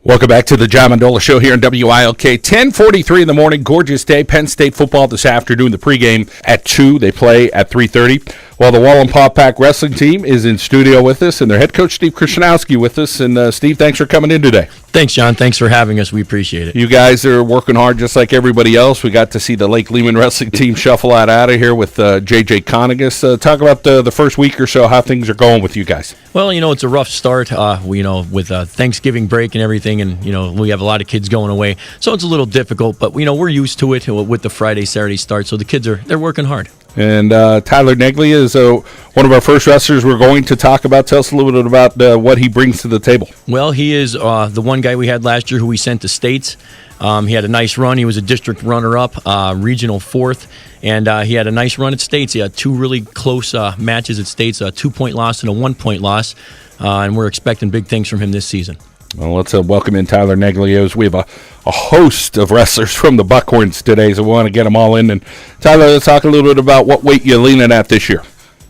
Welcome back to the John Mendola Show here on WILK. 10:43 in the morning, gorgeous day. Penn State football this afternoon. The pregame at 2. They play at 3:30. Well, the Wallenpaupack wrestling team is in studio with us, and their head coach, Steve Krishnowski, with us. And, Steve, thanks for coming in today. Thanks, John. Thanks for having us. We appreciate it. You guys are working hard just like everybody else. We got to see the Lake Lehman wrestling team shuffle out of here with J.J. Conagus. Talk about the first week or so, how things are going with you guys. Well, it's a rough start, with Thanksgiving break and everything, and, we have a lot of kids going away. So it's a little difficult, but, we're used to it with the Friday, Saturday start. So the kids they're working hard. And Tyler Neglia is one of our first wrestlers we're going to talk about. Tell us a little bit about what he brings to the table. Well, he is the one guy we had last year who we sent to states. He had a nice run. He was a district runner-up, regional fourth, and he had a nice run at states. He had two really close matches at states, a 2-point loss and a 1-point loss, and we're expecting big things from him this season. Well, let's welcome in Tyler Neglia. We have a host of wrestlers from the Buckhorns today, so we want to get them all in. And Tyler, let's talk a little bit about what weight you're leaning at this year.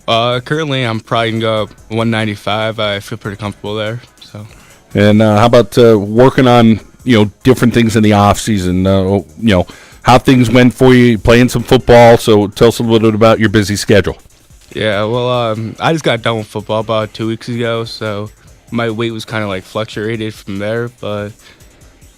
Currently, I'm probably going to go 195. I feel pretty comfortable there. So. And how about working on different things in the off season? How things went for you, playing some football. So tell us a little bit about your busy schedule. Yeah, well, I just got done with football about 2 weeks ago, so my weight was kind of fluctuated from there. But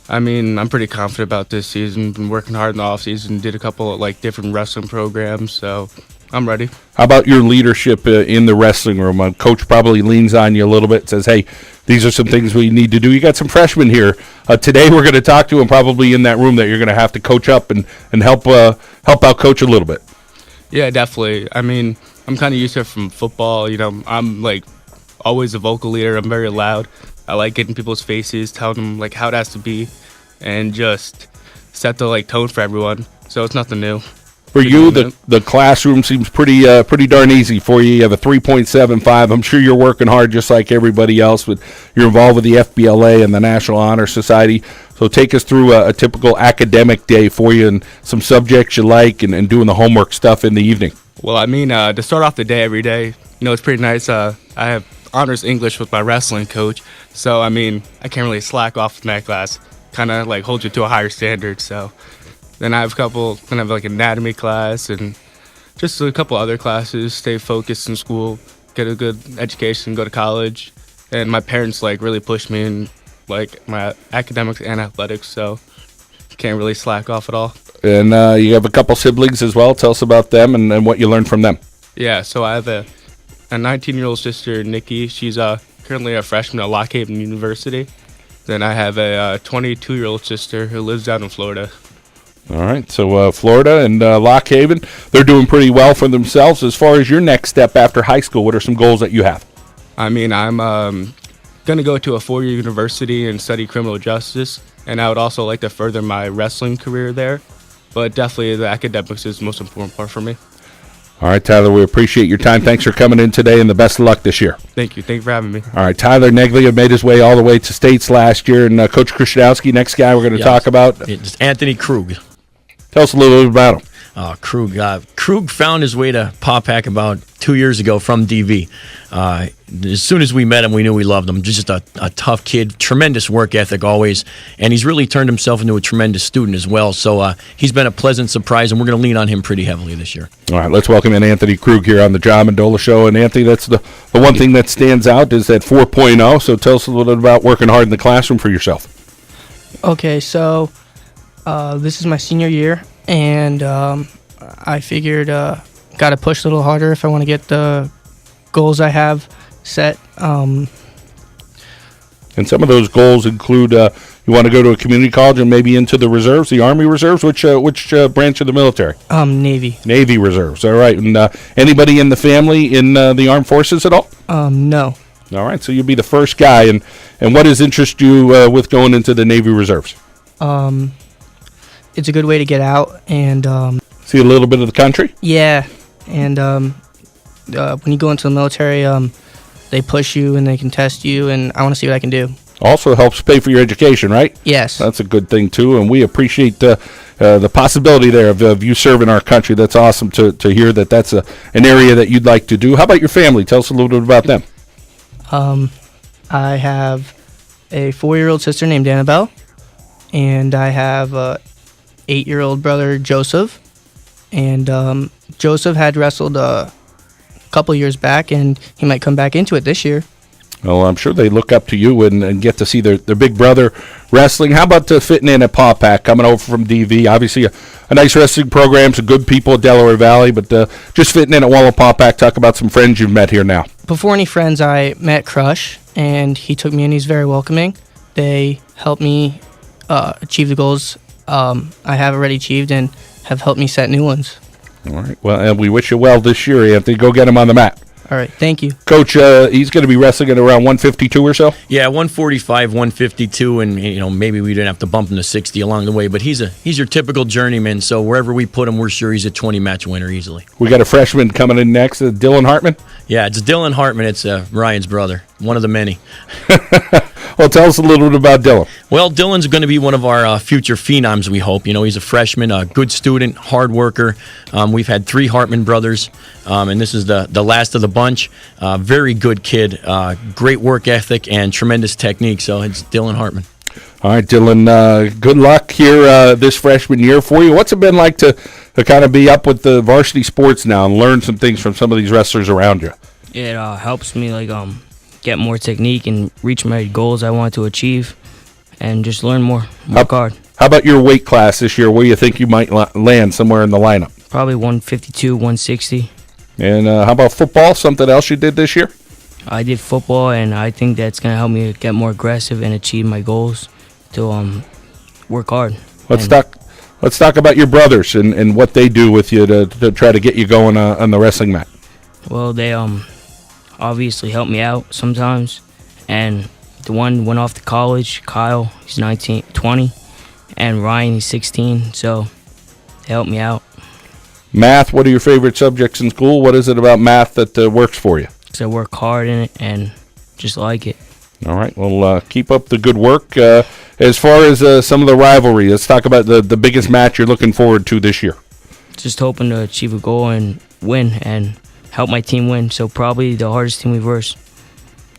I'm pretty confident about this season. Been working hard in the off season. Did a couple of different wrestling programs, so I'm ready. How about your leadership in the wrestling room? Coach probably leans on you a little bit, says, hey, these are some things we need to do. You got some freshmen here. Today we're going to talk to them probably in that room that you're going to have to coach up and help out coach a little bit. Yeah, definitely. I'm kind of used to it from football. I'm always a vocal leader. I'm very loud. I like getting people's faces, telling them how it has to be, and just set the tone for everyone. So it's nothing new. For you, the classroom seems pretty darn easy for you. You have a 3.75. I'm sure you're working hard just like everybody else. You're involved with the FBLA and the National Honor Society. So take us through a typical academic day for you and some subjects you like and doing the homework stuff in the evening. Well, to start off the day every day, it's pretty nice. I have honors English with my wrestling coach. So, I can't really slack off in that class. Kind of hold you to a higher standard. So then I have a couple anatomy class and just a couple other classes, stay focused in school, get a good education, go to college. And my parents really push me in my academics and athletics, so can't really slack off at all. And you have a couple siblings as well. Tell us about them and what you learned from them. Yeah, so I have a 19-year-old sister, Nikki. She's currently a freshman at Lock Haven University. Then I have a 22-year-old sister who lives down in Florida. All right, so Florida and Lock Haven, they're doing pretty well for themselves. As far as your next step after high school, what are some goals that you have? I'm going to go to a 4-year university and study criminal justice, and I would also like to further my wrestling career there. But definitely the academics is the most important part for me. All right, Tyler, we appreciate your time. Thanks for coming in today, and the best of luck this year. Thank you. Thank you for having me. All right, Tyler Neglia made his way all the way to states last year, and Coach Krishnowski, next guy we're going to talk about. It's Anthony Krug. Tell us a little bit about him. Krug found his way to Paupack about 2 years ago from DV. As soon as we met him, we knew we loved him. Just a tough kid, tremendous work ethic always, and he's really turned himself into a tremendous student as well. So he's been a pleasant surprise, and we're going to lean on him pretty heavily this year. All right, let's welcome in Anthony Krug here on the John Mendola Show. And Anthony, that's the one thing that stands out is that 4.0. So tell us a little bit about working hard in the classroom for yourself. Okay, so this is my senior year, and I figured got to push a little harder if I want to get the goals I have set. And some of those goals include you want to go to a community college and maybe into the reserves, the Army Reserves. Which branch of the military? Navy. Navy Reserves. All right. And anybody in the family in the armed forces at all? No. All right. So you'll be the first guy. And what has interested you with going into the Navy Reserves? It's a good way to get out and see a little bit of the country. Yeah, and when you go into the military, they push you and they can test you, and I want to see what I can do. Also helps pay for your education, right? Yes. That's a good thing, too, and we appreciate the possibility there of you serving our country. That's awesome to hear that that's an area that you'd like to do. How about your family? Tell us a little bit about them. I have a 4-year-old sister named Annabelle, and I have a 8-year-old brother, Joseph. And Joseph had wrestled a couple years back, and he might come back into it this year. Well, I'm sure they look up to you and get to see their big brother wrestling. How about fitting in at Paupack, coming over from DV? Obviously, a nice wrestling program, some good people at Delaware Valley, but just fitting in at Wallenpaupack. Talk about some friends you've met here now. Before any friends, I met Crush, and he took me in. He's very welcoming. They helped me achieve the goals I have already achieved and have helped me set new ones. All right. Well, and we wish you well this year, Anthony. Go get him on the mat. All right, thank you. Coach, he's going to be wrestling at around 152 or so? Yeah, 145, 152, and maybe we didn't have to bump him to 60 along the way, but he's your typical journeyman, so wherever we put him, we're sure he's a 20-match winner easily. We got a freshman coming in next, Dylan Hartman? Yeah, it's Dylan Hartman. It's Ryan's brother, one of the many. Well, tell us a little bit about Dylan. Well, Dylan's going to be one of our future phenoms, we hope. He's a freshman, a good student, hard worker. We've had 3 Hartman brothers, and this is the last of the bunch. Very good kid, great work ethic, and tremendous technique. So it's Dylan Hartman. All right, Dylan, good luck here this freshman year for you. What's it been like to kind of be up with the varsity sports now and learn some things from some of these wrestlers around you? It helps me get more technique and reach my goals I want to achieve, and just learn more, work hard. How about your weight class this year? Where do you think you might land somewhere in the lineup? Probably 152, 160. And how about football? Something else you did this year? I did football, and I think that's going to help me get more aggressive and achieve my goals to work hard. Let's talk about your brothers and what they do with you to try to get you going on the wrestling mat. Well, they obviously help me out sometimes, and the one went off to college, Kyle, he's 20, and Ryan, he's 16, so they help me out. Math, what are your favorite subjects in school? What is it about math that works for you? Because I work hard in it and just like it. All right, well, keep up the good work. As far as some of the rivalry, let's talk about the biggest match you're looking forward to this year. Just hoping to achieve a goal and win and help my team win, so probably the hardest team we've versed.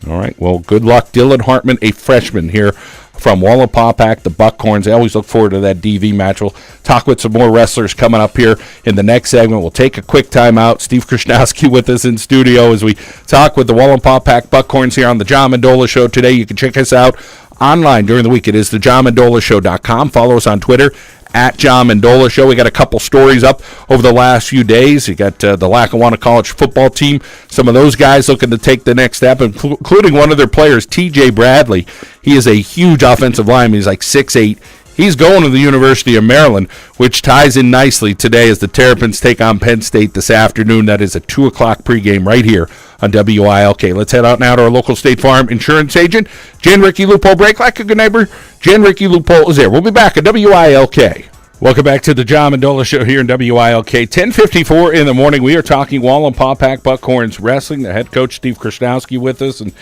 All right, well, good luck. Dylan Hartman, a freshman here from Wallenpaupack, the Buckhorns. I always look forward to that DV match. We'll talk with some more wrestlers coming up here in the next segment. We'll take a quick time out. Steve Krishnowski with us in studio as we talk with the Wallenpaupack Buckhorns here on the John Mendola Show today. You can check us out online during the week. It is thejohnmendolashow.com. Follow us on Twitter at John Mendola Show. We got a couple stories up over the last few days. You got the Lackawanna College football team. Some of those guys looking to take the next step, including one of their players, T.J. Bradley. He is a huge offensive lineman. He's like 6'8". He's going to the University of Maryland, which ties in nicely today as the Terrapins take on Penn State this afternoon. That is a 2 o'clock pregame right here on WILK. Let's head out now to our local State Farm insurance agent, Jan Ricky Lupo. Break like a good neighbor. Jan Ricky Lupo is there. We'll be back at WILK. Welcome back to the John Mendola Show here in WILK. 10:54 in the morning. We are talking Wallenpaupack Buckhorns wrestling. The head coach, Steve Krishnowski, with us. And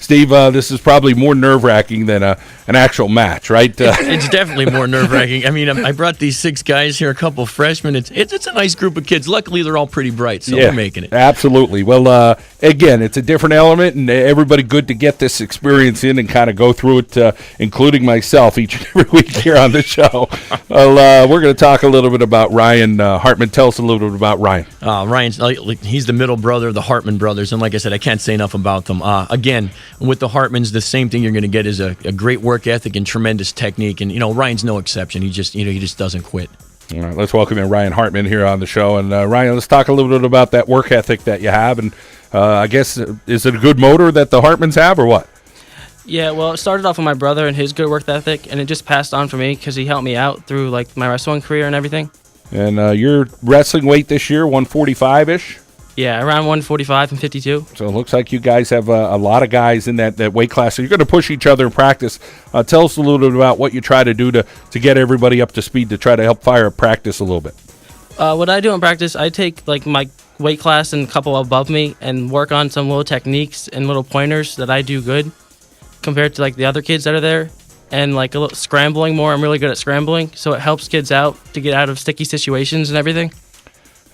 Steve, this is probably more nerve-wracking than an actual match, right? It's definitely more nerve-wracking. I mean, I brought these 6 guys here, a couple freshmen. It's a nice group of kids. Luckily, they're all pretty bright, so we're making it. Absolutely. Well, again, it's a different element, and everybody good to get this experience in and kind of go through it, including myself each and every week here on the show. Well, we're going to talk a little bit about Ryan Hartman. Tell us a little bit about Ryan. Ryan's he's the middle brother of the Hartman brothers, and like I said, I can't say enough about them. Again, with the Hartmans, the same thing you're going to get is a great work ethic and tremendous technique, and Ryan's no exception. He just doesn't quit. All right, let's welcome in Ryan Hartman here on the show. And Ryan, let's talk a little bit about that work ethic that you have. And I guess, is it a good motor that the Hartmans have, or what? Yeah, well, it started off with my brother and his good work ethic, and it just passed on for me because he helped me out through my wrestling career and everything. And your wrestling weight this year, 145-ish? Yeah, around 145 and 52. So it looks like you guys have a lot of guys in that weight class. So you're going to push each other in practice. Tell us a little bit about what you try to do to get everybody up to speed to try to help fire up practice a little bit. What I do in practice, I take my weight class and a couple above me and work on some little techniques and little pointers that I do good compared to the other kids that are there. And a little scrambling more. I'm really good at scrambling, so it helps kids out to get out of sticky situations and everything.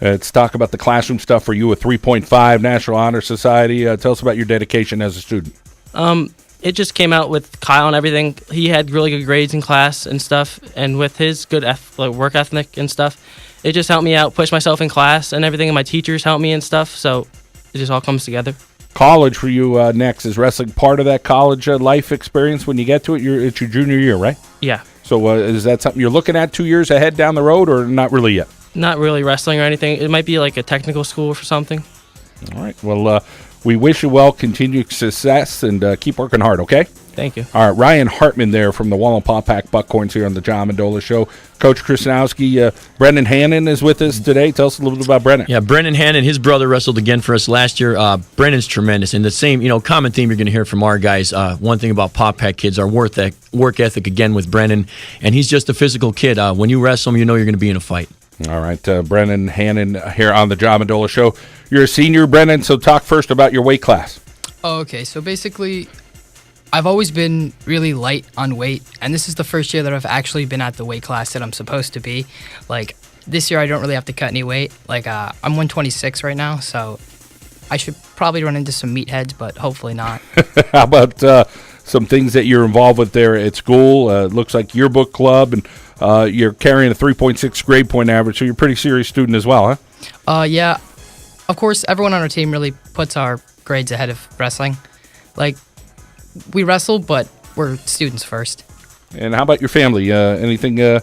Let's talk about the classroom stuff for you with 3.5 National Honor Society. Tell us about your dedication as a student. it just came out with Kyle and everything. He had really good grades in class and stuff, and with his good work ethic and stuff, it just helped me out, push myself in class and everything, and my teachers helped me and stuff, so it just all comes together. College for you next. Is wrestling part of that college life experience when you get to it? It's your junior year, right? Yeah. So is that something you're looking at 2 years ahead down the road, or not really yet? Not really wrestling or anything. It might be like a technical school or something. All right. Well, we wish you well, continued success, and keep working hard, okay? Thank you. All right, Ryan Hartman there from the Wallenpaupack Buckhorns here on the John Mendola Show. Coach Krasnowski, Brendan Hannon is with us today. Tell us a little bit about Brendan. Yeah, Brendan Hannon, his brother wrestled again for us last year. Brendan's tremendous. And the same, common theme you're going to hear from our guys. One thing about Paupack kids, our work ethic again with Brendan. And he's just a physical kid. When you wrestle him, you know you're going to be in a fight. All right, Brendan Hannon here on the John Mendola Show. You're a senior, Brendan, so talk first about your weight class. Oh, okay, so basically, I've always been really light on weight, and this is the first year that I've actually been at the weight class that I'm supposed to be. Like, this year I don't really have to cut any weight. Like, I'm 126 right now, so I should probably run into some meatheads, but hopefully not. How about some things that you're involved with there at school? It looks like yearbook club, and you're carrying a 3.6 grade point average, so you're a pretty serious student as well, huh? Yeah. Of course, everyone on our team really puts our grades ahead of wrestling. Like, we wrestle, but we're students first. And how about your family? Anything? Yeah,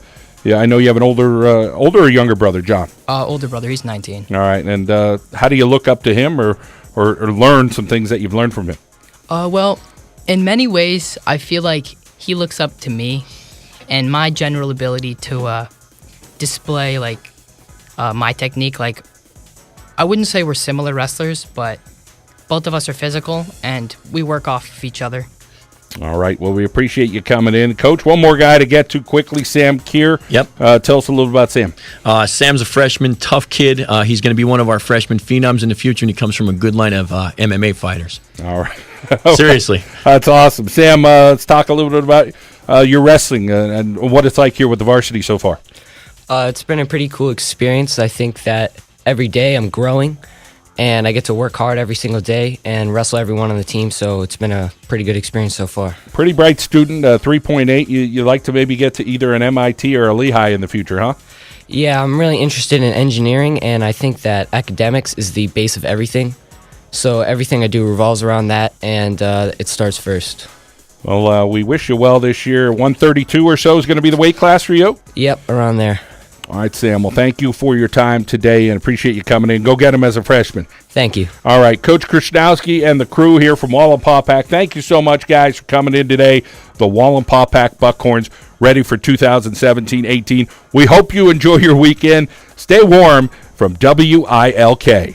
I know you have an older or younger brother, John. Older brother, he's 19. All right, and how do you look up to him, or learn some things that you've learned from him? Well, in many ways, I feel like he looks up to me, and my general ability to display my technique. Like, I wouldn't say we're similar wrestlers, but both of us are physical, and we work off of each other. All right. Well, we appreciate you coming in. Coach, one more guy to get to quickly, Sam Keir. Yep. Tell us a little about Sam. Sam's a freshman, tough kid. He's going to be one of our freshman phenoms in the future, and he comes from a good line of MMA fighters. All right. Okay. Seriously. That's awesome. Sam, let's talk a little bit about your wrestling and what it's like here with the varsity so far. It's been a pretty cool experience. I think that every day I'm growing, and I get to work hard every single day and wrestle everyone on the team, so it's been a pretty good experience so far. Pretty bright student, 3.8. You like to maybe get to either an MIT or a Lehigh in the future, huh? Yeah, I'm really interested in engineering, and I think that academics is the base of everything. So everything I do revolves around that, and it starts first. Well, we wish you well this year. 132 or so is going to be the weight class for you? Yep, around there. All right, Sam. Well, thank you for your time today and appreciate you coming in. Go get him as a freshman. Thank you. All right, Coach Krasnowski and the crew here from Wallenpaupack. Thank you so much, guys, for coming in today. The Wallenpaupack Buckhorns ready for 2017-18. We hope you enjoy your weekend. Stay warm from WILK.